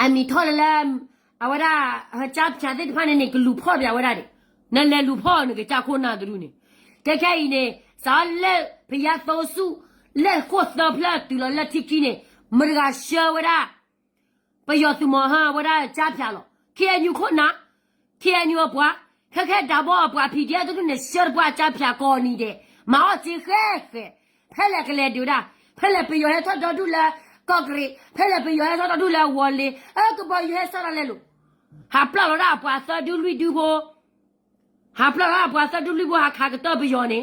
อันนี้ทอดแล้วเอาว่าจับชาติพันธุ์นี่ก็ลูพ่อเดียวว่าดินั่นแหละลูพ่อนี่ก็จะคนน่าดูนี่แค่อีเนี่ยสารเล่พยาโตสู้เล่โคตรพลาดตัวเล่ที่กินเนี่ยมันก็เชื่อว่าไปยอดสมอฮะว่าจับชาลแค่ยูคนน่ะแค่ยูปัวแค่ดับปัวพี่เดียวตัวเนี่ยเชื่อปัวจับชาก่อนนี่เด้มาเอาจีแค่เพื่ออะไรกันเลยดูนะเพื่ออะไรไปยอดให้ทอดดูแลก็กรีเพื่ออะไรไปยอดให้ทอดดูแลวอลเลยก็ไปยอดให้สารเล่ลูหาปลาละปัวสอดดูลุยดูโบหาปลาละปัวสอดดูลุยโบหาขากระตัวไปยอดเนี่ย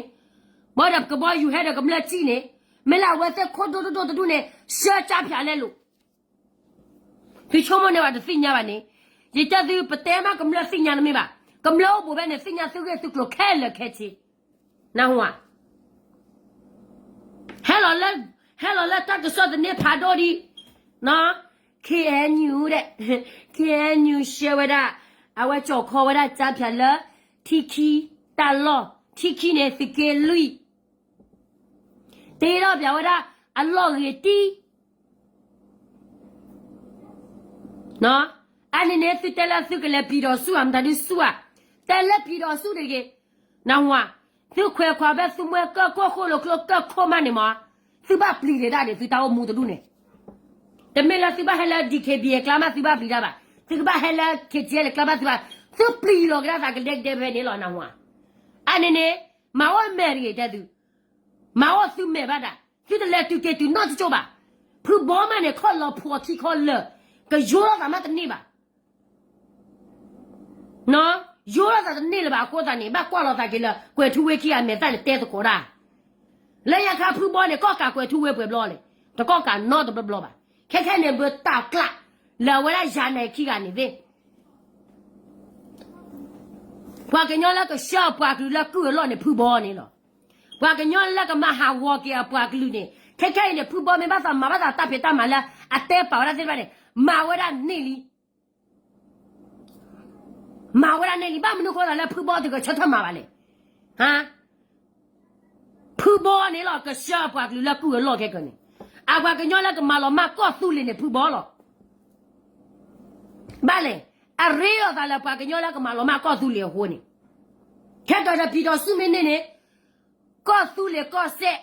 บ่ดับก็บ่อยู่ให้เด็กกำลังจีเนี่ยไม่ละว่าจะคนดูเนี่ยเชื่อจับชาเล่ลูพี่ชมเนี่ยว่าจะสิ่งนี้วันนี้ยิ่งจะดูประเทศมากกำลังสิ่งนี้นะมีบ่กำลังบุบเนี่ยสิ่งนี้สุดสุดแค่เลยแค่ชีนะหัวเฮลโลเลยตั้งแต่สอดเนี่ยพาดอดีนะแค่ยูเด้แค่ยูเชื่อว่าเอาไว้จ่อคอว่าจับชาเลยที่ขี้ตลอดที่ขี้เนี่ยสิเกลุยเดี๋ยวแบบว่าอัลลอฮ์เรียดีเนาะอันนี้เนี่ยสุดแต่ละสุดก็เลยปีดอสู้อันนั้นสู้อ่ะแต่ละปีดอสู้เด็กนะหัวสุดควายแบบสุดเมื่อก็โคโลก็โคมันเนี่ยมั้งสุดบ้าปลีเลยได้เดี๋ยวสุดตาเอามูตัวดูเนี่ยแต่เมื่อละสุดบ้าให้ละดีเคบีกลามาสุดบ้าปลีได้ป่ะสุดบ้าให้ละเคจีเลยกลามาสุดบ้าสุดปลีหรอกนะสักเด็กไปเนี่ยหรอนะหัวอันนี้เนี่ยมาว่าแม่เรียดดูมาว่าสุดแม่บ้าด่ะสุดแต่ละตุเกตุนอนจะจบป่ะผู้บ่มาเนี่ยข้อเราผัวที่ข้อเลยก็ยูโรสามารถนี่ป่ะเนาะยูโรสามารถนี่เลยป่ะกูตอนนี้บ้ากว่าเราตะกี้เลยกูทุเวกี้อันเนี้ยแต่เตะตัวกูได้แล้วยังข้าผู้บ่เนี่ยก็กะกูทุเวเปล่าเลยแต่ก็กะนอตัวเปล่าป่ะแค่เนี่ยเบื่อตากละแล้วเวลาจานไหนขี้กันนี่เว้ยพอกันย้อนแล้วก็ชอบพอกันแล้วกูรอเนี่ยผู้บ่เนี่ยหรอพอกันย้อนแล้วก็มาหาวอกี้พอกันรู้เนี่ยแค่เนี่ยผู้บ่ไม่บ้ามาบ้าตาเปิดตามาแล้วอัตเตะเปล่าแล้วสิบ้าเนี่ยมาว่านี่ลีมาว่านี่ลีบ้ามันนึกว่าแล้วผู้บ่ที่ก็ชดทำมาบ้าเลยฮะผู้บ่เนี่ยหรอก็ชอบพอกันแล้วกูรอแค่กันเนี่ยอาว่ากันย้อนแล้วก็มาหรอมาก็สู้เลยเนี่ยผู้บ่หรอบ้าเลยอะไรอ่ะแต่แล้วพอกันย้อนแล้วก็มาหรอมาก็สู้เลยหัวเนี่ยแค่ตอนจะพี่ดอสู้ไม่เนี่ยก็สู้เลยก็เสะ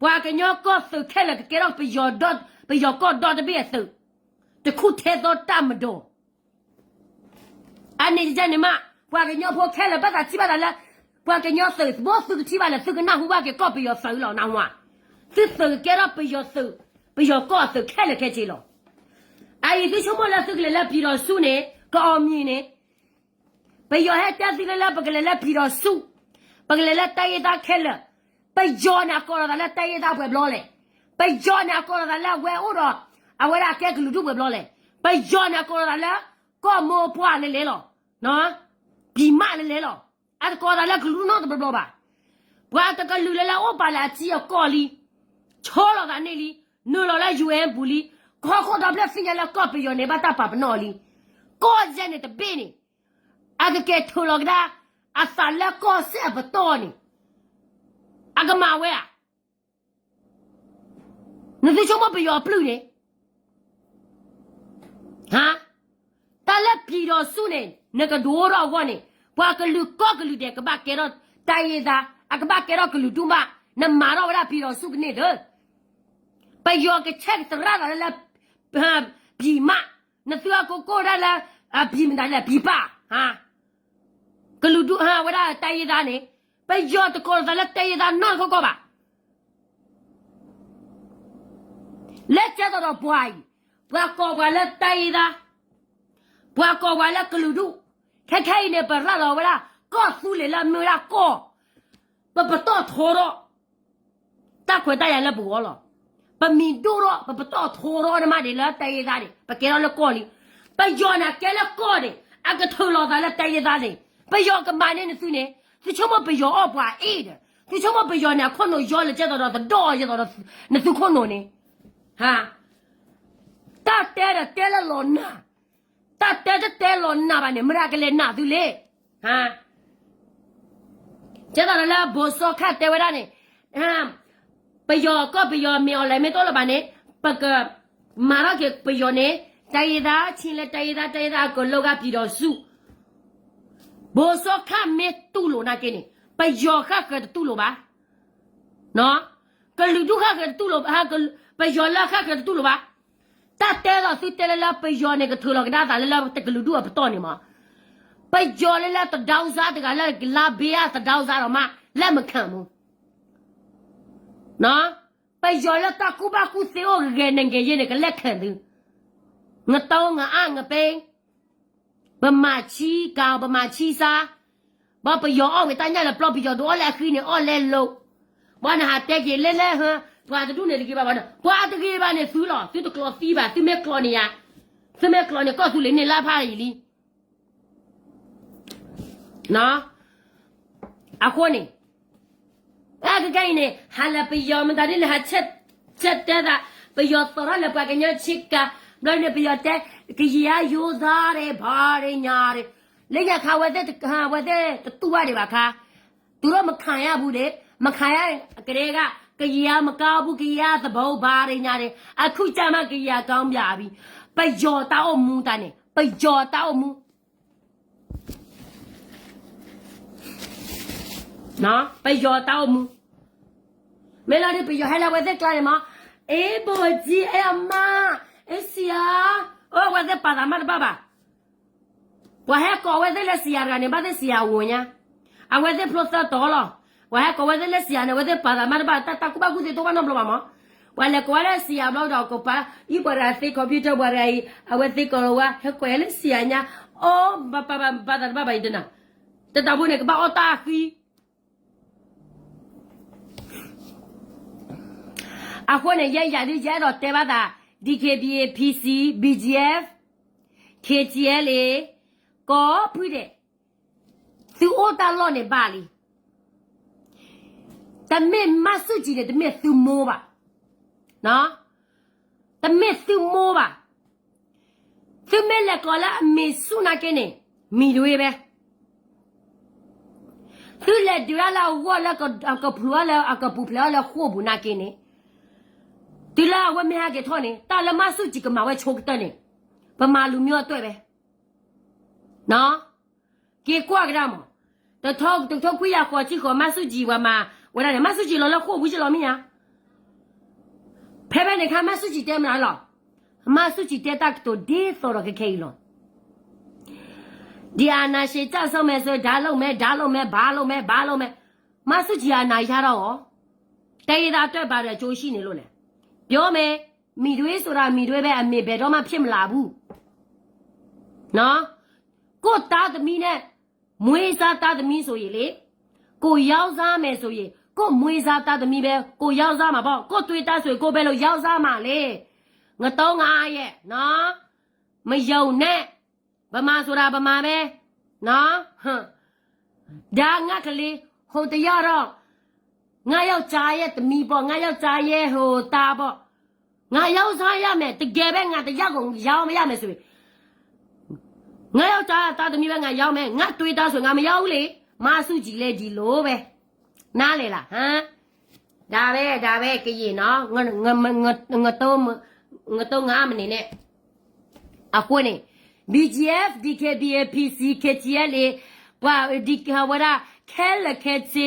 พอกันย้อนก็สู้แค่แล้วก็แกต้องไปยอดไปยอดก็ดอจะไปสู้แต่คู่เทตัวตามมาดูอันนี้จะเนี่ยมาพอกันย้อนพอแค่แล้วภาษาที่บ้านแล้วพอกันย้อนสู้บ่สู้ที่บ้านแล้วสู้กันหน้าหัวแกก็ไปยอดสู้แล้วนะว่าสู้แกต้องไปยอดสู้ไปยอดก็สู้แค่แล้วแค่จีหรอไอ้ที่ชั่วโมงละสู้เลยแล้วพี่ดอสู้เนี่ยก็อมนี่เนี่ยไปยอดให้แต่สิเลยแล้วไปกันเลยแล้วพี่ดอสู้ไปกันเลยแล้วตายตาแค่แล้วไปยอดนะก็แล้วตายตาเปล่าเลยไปยอดนะก็แล้วเว้ยโอ้รอเอาไว้ละแกก็รู้ด้วยเปล่าเลยไปยอดนะก็แล้วก็โม่พัวเลยหรอเนาะปีมาเลยหรออันก็แล้วก็รู้น้องตัวเปล่าป่ะว่าแต่ก็รู้แล้วโอ้ปาละจีก็ลีชอลกันนี่ลีนู่นเราอยู่เองบุลีข้อดับแล้วสิ่งแล้วก็ไปยอดในบ้านตาปับนอลีก็เจนเนี่ยแต่เป็นนี่อันก็แกทุลกได้อาศัยแล้วก็เสียบตัวนี่อันก็มาเว้ยนั่นที่ชอบมาไปยอดปลื้มเนี่ยฮะแต่แล้วพี่เราสู้เนี่ยนั่นก็ดูเราวันนี้พอก็ลูกก็ลูกเด็กก็บ้าแกเราตายได้อันก็บ้าแกเราก็ลูกดูมานั่นมาเราว่าพี่เราสู้กันเนี่ยเด้อไปยอดก็เช็คตระแล้วพี่มานั่นตัวก็ได้แล้วพี่มันได้แล้วพี่ป้าฮะก็ลูกดูฮะว่าตายได้เนี่ยไปยอดก็ได้แล้วตายได้นั่นก็บ้าเล็กจะต้องป่วยปวดคอว่าแล้วตายได้ปวดคอว่าแล้วก็รู้ดูแค่เนี่ยเปิดร้านเราเวลาก็สู้เลยแล้วมือละก็ปะต่อทอร์ตาขวดตายแล้วบัวหรอปะมีดูหรอปะต่อทอร์นะมาเดี๋ยวแล้วตายได้ปะแกเราแล้วก็เลยไปย้อนแกแล้วก็เลยอันก็ทอร์แล้วตายได้ไปย้อนกันมาเนี่ยสิเนี่ยที่ชอบมาไปย้อนออกว่าเอ็ดที่ชอบมาไปย้อนเนี่ยคนหนูย้อนเลยจะต้องดอจะต้องนั่นคือคนหนูเนี่ยฮะตาเตะละหล่นนะตาเตะหล่นนะบ้านเนี่ยไม่ได้กันเลยนะดูเลยฮะจะต้องแล้วบอสข้าเตะไว้ได้เนี่ยฮะไปยอก็ไปยอมีอะไรไม่ต้องละบ้านเนี่ยปะก็มาแล้วก็ไปยอเนี่ย တိုင်းသားချင်းလဲတိုင်းသားကိုလောကပြည်တော်စုဘောစောခမဲတူလို့နာကင်းနေပယောခကတူလို့ပါနော်ကလူဒုခကတူလို့ဟာကပယောလာခကတူလို့ပါတတဲတော့သူတဲလာပယောနေကထူလို့ကဒါလာတကလူဒုအပတော်နေမှာပယောလဲတဒေါစားတကလာဘေးတဒေါစားတော့မှလက်မခံဘူးနော်ပယောလဲတကူပါကူစေအိုငယ်နေငယ်ရင်းကလက်ခံသူငါတော့ငါငါပိန်ဘမချီကောင်ဘမချီစားဘာပယောအောင်တညာလဲပလော့ပယောတော့လဲခင်းနေအော်လဲလို့ဘာနာတဲ့ကြီးလဲဟမ်ဘာတူနေဒီကဘာဘာတကယ်ဘာနေဆူလို့သူတကလောစီးပါသူမဲကလောနေရသူမဲကလောနေကောဆူလေးနေလာဖားရီလီနော်အခုနေအဲ့ကကိနေဟာလပယောမတရီလဟာချက်တဲ့တာပယောတော်လည်းပါကညချစ်ကဘယ်နဲ့ပယောတဲ့ကြီးရယူသားတယ်ဘာရညာတယ်လက်ရခါဝတဲ့ခါဝတဲ့တူရတယ်ပါခါသူတော့မခံရဘူးတဲ့မခံရကလေးကကြီးရမကောက်ဘူးကြီးရသဘောဘာရညာတယ်အခုကြမှာကြီးရကောင်းပြပြီပယောတောက်မူတန်းနေပယောတောက်မူနော်ပယောတောက်မူမဲလာဒီပယောဟဲလာဝတဲ့ကလာမအေးဘောကြီးအမအေးစီယာအိုဝတဲ့ပါဒမတ်ဘာဘာဝဟဲကောဝတဲ့လက်စီယာကနေဘာတဲ့စီယာဝညာအဝတဲ့ပလော့တာတော်လောဝဟဲကောဝတဲ့လက်စီယာနေဝတဲ့ပါဒမတ်ဘာတကူဘာကူတဲ့တော့နော်ဘလောမဝလဲကောလက်စီယာဘလောတော့ကိုပါဤပရာသိကွန်ပျူတာဝရိုင်အဝတဲ့ကောဝဟဲကောလက်စီယာညာအိုဘာဘာဘာဒဘာဘာဒနာတတဘုန်ကဘာအတာခီအခုနဲ့ရရတော့တဲပါတာ DKBA PC BGF KGL ကောပြည့်တဲ့သူအိုတာလောနေပါလီတမေမဆုကြည့်တယ်တမေသူမိုးပါနော်တမေသူမိုးပါသူမဲလက်ကောလာအမေဆုနာကင်းနေမိတွေပဲသူလက်ဒူလာဝါလကပလူလာအကပူပလာလာခိုးဘူးနာကင်းနေဒီလာဝမရကထောနေတာလမဆုကြည့်ကမှာဝဲချိုးတဲ့နေဗမာလူမျိုးအတွက်ပဲနော်ကေကွာကရမတထောက်ခွေရခေါ်ချီခေါ်မဆုကြည့်ဝမှာဝရမဆုကြည့်လောခိုးဘူးချလောမင်းရဖဲပဲနေခါမဆုကြည့်တဲမလားမဆုကြည့်တဲတက်တော့ဒီဆိုတော့ခဲလောဒီအနာရှိကြဆုံးမဲ့ဆိုဒါလုံးမဲ့ဘာလုံးမဲ့မဆုကြည့်အနာရတော့တေးတာအတွက်ပါတယ်ကြိုးရှိနေလို့လေပြောမယ်မိတွေဆိုတာမိတွေပဲအမေဘယ်တော့မှဖြစ်မလာဘူးနော်ကိုသားသမီးနဲ့မွေးစားသားသမီးဆိုရင်လေကိုရောက်စားမယ်ဆိုရင်ကိုမွေးစားသားသမီးပဲကိုရောက်စားမှာပေါ့ကိုတွေ့သားဆိုရင်ကိုပဲလို့ရောက်စားမှာလေငတော့ငါရဲ့နော်မယုံနဲ့ဗမာဆိုတာဗမာပဲနော်ဟမ်ဒါငါကလေးဟိုတရားတော့ငါယောက်ျားရဲ့သမီးပေါ့ငါယောက်ျားရဲ့ဟိုသားပေါ့ငါရောက်စားရမယ်တကယ်ပဲငါတရားကုန်ရောက်မရမယ်ဆိုရင်ငါယောက်ျားသားသမီးပဲငါရောက်မယ်ငါတွေးသားဆိုငါမရောက်ဘူးလေမဆုကြည်လေဒီလိုပဲနားလေလားဟမ်ဒါပဲကြည်နော်ငတော့ငါမနေနဲ့အခုနေ BGF DKBA PC KTL ဘာဒီကဝရခဲလခဲချေ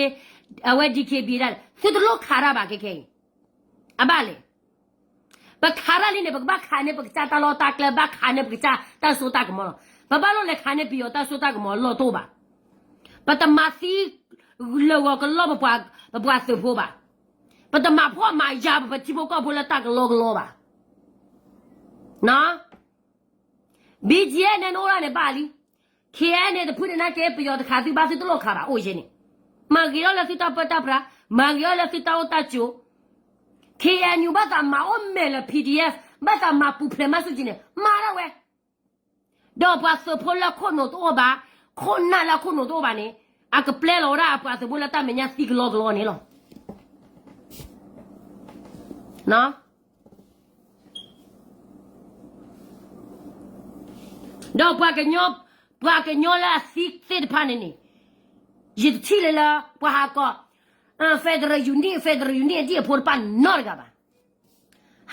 အဝဲ DKB လာသူတို့ခါရပါခဲအပါလေဘခါရလေးနဲ့ဘခါနဲ့ဘချာတလောတာကလဘခါနဲ့ဘချာတဆူတာကမောဘဘလောလေခါနဲ့ပြီးတော့တဆူတာကမောလောတော့ပါပတမစီလောကလောဘပွားစဖို့ပါပတမဖွားမရဘတိဘောကဘလတာကလောပါနော် BGN နဲ့နိုးရနဲ့ပါလီ KN နဲ့တဖူးနဲ့ကဲပြီးတော့တခါသူပါစစ်တော့ခါတာအိုရှင်နေမဂီရောလက်စစ်တော့ပတာပရာမဂီရောလက်စစ်တော့တချို KNU ဘာသာမအောင်မဲလ PDF ဘာသာမပူဖလမဆုကျင်းမာရဝဲတော့ပါစဖိုလာခုနိုတော့ပါခုနာလာခုနိုတော့ပါနေအကပလဲလောရာပါစဖိုလာတမညာစီကလောကလောနေလောနော်တော့ပါကညောလာစီစစ်ဖာနေနေရစ်ချီလာပါဟာကောFederal Union dia por pan norga ba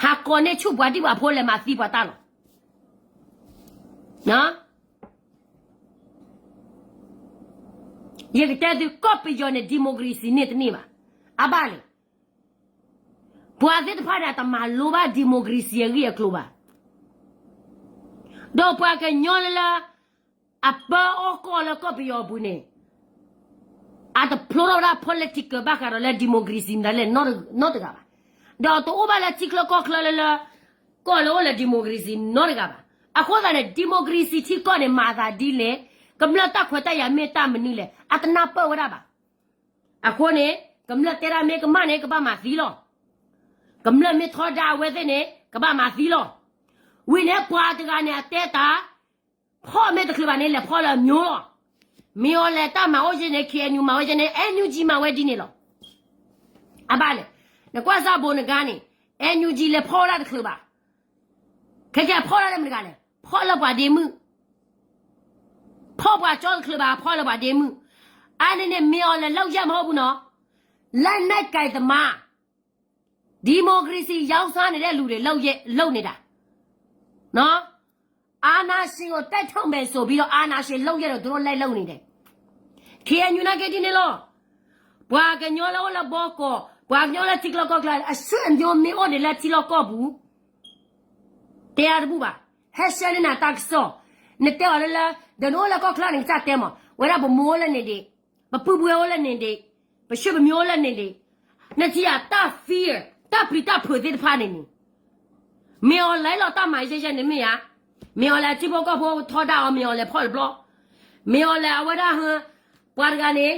ha kone chu ba di ba por le ma si ba ta lo နော်ရတဲ့သူကော့ပီဂျောနဲ့ဒီမိုကရေစီနဲ့တနေ့ပါအပါလေဘွာတဲ့ဖားတာတမလိုပါဒီမိုကရေစီရဲ့ကလိုပါတော့ပွားကညောလာအပါအောကောလကော့ပီယောဘူးနေအတပလိုရာpolitical ဘာကရလဲဒီမိုကရေစီနဲ့လဲnot ကပါတော့တော့ဘာလဲချီကလကောကလလကောလောလဲဒီမိုကရေစီ not ကပါအခုကလည်းဒီမိုကရေစီချီကောနဲ့မာသာဒီလေကမ္လတ်ခွတ်တရမေတ္တမနီလေအတနာပေါ်ဝရပါအခုနေကမ္လတ်တရမေကမနဲ့ကပမာသီလောကမ္လတ်မေထောဒါဝဲတဲ့နေကပမာသီလောဝိနေပွားတကနေအတဲတာพ่อแม่ตะคือบ้านนี่แหละพ่อละမျိုးတော့มีော်လဲတမဟိုရှင်နေခေညူမဟိုရှင်နေအန်ယူဂျီမဝဲဒီနေလောအပါလေနကွာစားဘုံနကနေအန်ယူဂျီလဲဖော်လာတคือပါခဲကြဖော်လာတယ်မကလဲဖော်လာပါဒီမှုဖော်ပါကြောคือပါဖော်လာပါဒီမှုအဲ့နဲ့มีော်လဲလောက်ရမဟုတ်ဘူးနော်လက်နဲ့ကြိုက်သမားဒီမိုကရေစီရောက်စားနေတဲ့လူတွေလောက်နေတာနော်အာနာရှင်ကိုတိုက်ထုတ်မယ်ဆိုပြီးတော့အာနာရှင်လုံရတော့သူတို့လိုက်လုံနေတယ်ခေယညူနာကေတီနေလို့ဘွာကညောလောလဘောကောဘွာကညောလတိကလကောကလာအဆွေမျိုးမေအော်နေလက်တီလကောဘူးတရားဘူးပါဟက်ရှယ်နာတက်ဆောနေတဲ့ဝလလာဒနိုလကောကလာနေစတဲ့မဝရဘမိုးလနေတယ်ဘပူပွေောလနေတယ်ဘရှိဘမျိုးလနေတယ်နတိယတာဖီးတာပရိတာဖွေတဲ့ဖာနေနေမေအော်လိုက်တော့တမိုင်ရှင်းနေမရมีอะไรที่พวกก็พวกทอดาวมีอะไรพ่อหรือเปล่ามีอะไรว่าได้ฮะปวดกันเนี่ย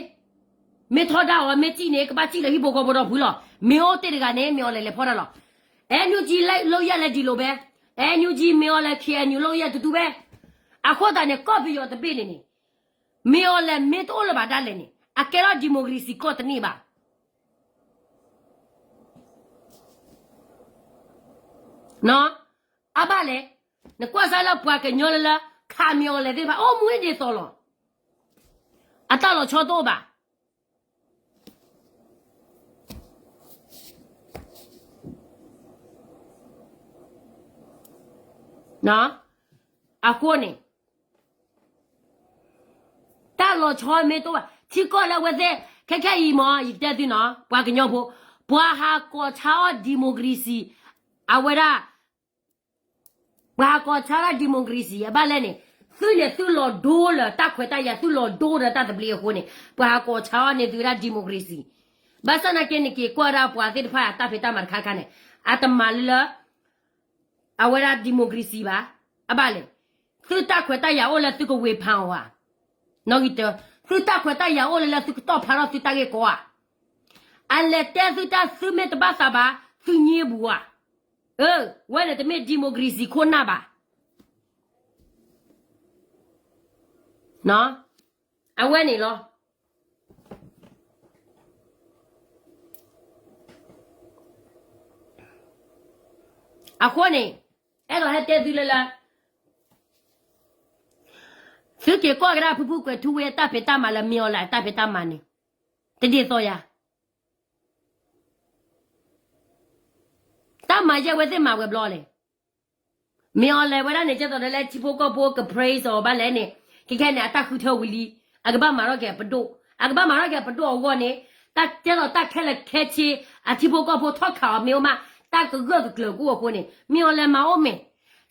ไม่ทอดาวไม่จีเนี่ยก็บ้าจีเลยที่พวกก็บอกพูดหรอมีโอเตอร์กันเนี่ยมีอะไรเลยพ่อได้หรอเอ็นยูจีเลยโลยอะไรจีโลเบ้เอ็นยูจีมีอะไรเขียนอยู่โลยตุ๊เบ้อะข้อตาเนี่ยก็ไปอยู่ตะเบลนี่มีอะไรไม่ตัวเลยบ้าได้เลยนี่อะแค่เราดิโมกรีซีก็ตนี่บ้าเนาะอะบ้าเลยนกว่าซาลาปัวกညောလလာခါမျောလေတဲ့ပါအော်မွေးနေတော်လောအတလောချောတော့ပါနော်အခုနေတလောချောမေတော့ချီကောလာဝတဲ့ခက်ခဲဤမောဤတဲ့ဒီနော်ပွားကညောဖို့ဘွာဟာကောချာဒီမိုကရေစီအဝရဘာကောချာရာဒီမိုကရေစီအဘာလဲနေသူ့လေသူ့လောဒိုးလာတက်ခွေတရသူ့လောဒိုးရတတ်ပလီဟိုနေဘာကောချာနေသူရာဒီမိုကရေစီဘာစနာကင်းကေကွာရာပွားတဲ့ဖာတာဖေတာမခါခါနေအတမလအဝရဒီမိုကရေစီပါအဘာလဲသူ့တက်ခွေတရအိုလာသူ့ကိုဝေဖန်ဝါနော်ဂီတသူ့တက်ခွေတရအိုလာသူ့တော့ဖာတော့သူ့တက်ကေကွာအလက်တဲ့သူ့တက်သူ့မေတဘာသာပါသူညေဘူးဝါဝဲလေတမေဒီမိုကရေစီခွန်းနာပါနော်အဝဲနေလောအခုနေအဲ့တော့ဟဲ့တဲ့သူလလာသူကေကောကရာဖူဖူကွထူဝဲတပ်ဖေတမလာမြော်လာတပ်ဖေတမနေတတိတော့ရတမရဝဲတဲ့မှာဝဲဘလောလေမြော်လေဝဲနေကြတော့လေချိဖို့ကပိုက praise or ဘာလဲနေကိခဲနေအတခုထောဝီလီအကဘာမာရော့ကပဒိုအကဘာမာရော့ကပဒိုဝေါ်နေတက်ကျတော့တက်ခဲလက်ခဲချီအချိဖို့ကပိုထောက်ခါမြော်မတက်ကကကလကိုကိုနေမြော်လေမအောင်မေ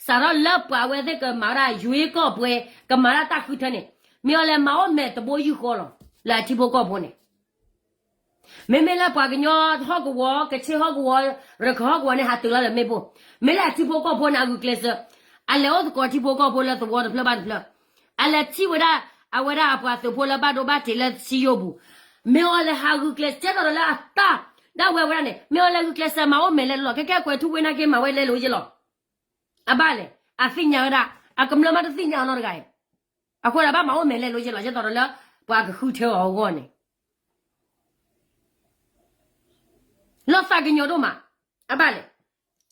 စာရလပွားဝဲတဲ့ကမာရာရွေးကောပွဲကမာရာတက်ခုထနေမြော်လေမအောင်မေတဘိုးယူခေါ်လောလာချိဖို့ကပိုနေမေမေလာပွားကညောဟော့ကဝါကချေဟော့ကဝါရခဟော့ကဝါနေဟာတူလာမေပိုမေလာချိဖို့ကပိုနာကူကလစအလောကချိဖို့ကပိုလာတော့ဝါဖလဘတ်ဖလအလာချိဝရာအဝရာပွားဆိုဖိုလာဘတ်တော့ဘတ်လက်စီယိုဘူးမေော်လေဟာကူကလစကျတော့လာတာဒါဝဲဝရနေမေော်လေကူကလစမအောင်မေလေလောကကကွယ်ထူဝဲနာကေမဝဲလေလို့ရလောအဘလေအသိညာရာအကမလမတသိညာတော့ကြိုင်အခုလာဘာမအောင်မေလေလို့ရလောကျတော့လာပွားကခုထဲအောင်ကောနေလောစာကညိုတော့မှာအဘလေ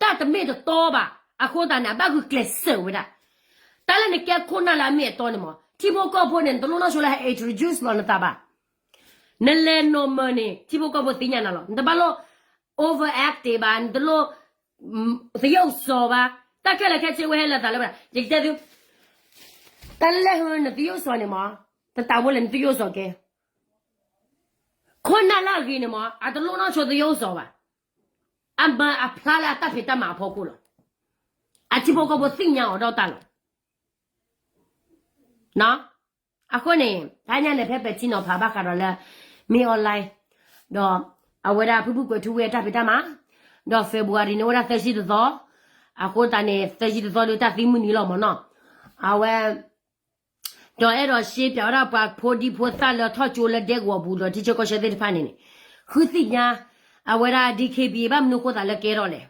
တတ်တမေတော့ပါအခုတနာဘာကူကလစဝရတလည်းနေကခုနလာမေတော့နေမတီဘိုကောဖို့နေတော့လို့ဆိုလာ introduce လို့တာပါနလဲနိုမနေတီဘိုကောဖို့တင်ညာနော်တဘာလို့ overactive ဘာတလို့သရုပ်စောပါတက်ခက်လက်ခက်ချေဝဲလာတာလည်းပါရတဲ့သူ但是来后呢，都有说的嘛，但大部分都有说给。困难了给你嘛，啊，都路上说都有说吧。俺们啊，pla了大皮大马跑过了，啊，只不过我新娘我找到了。那，啊，可能他家那拍白金脑爬吧，看到了没有来，那啊，我俩不过去为大皮大马，那February呢，我俩30的早，啊，或者呢30的早就打3年了嘛呢，啊我。到那个西边那把坡地坡山了，他就了这个步了，这就个现在的反正呢，后头呢，啊，我那 DKB 把门口打了盖了嘞。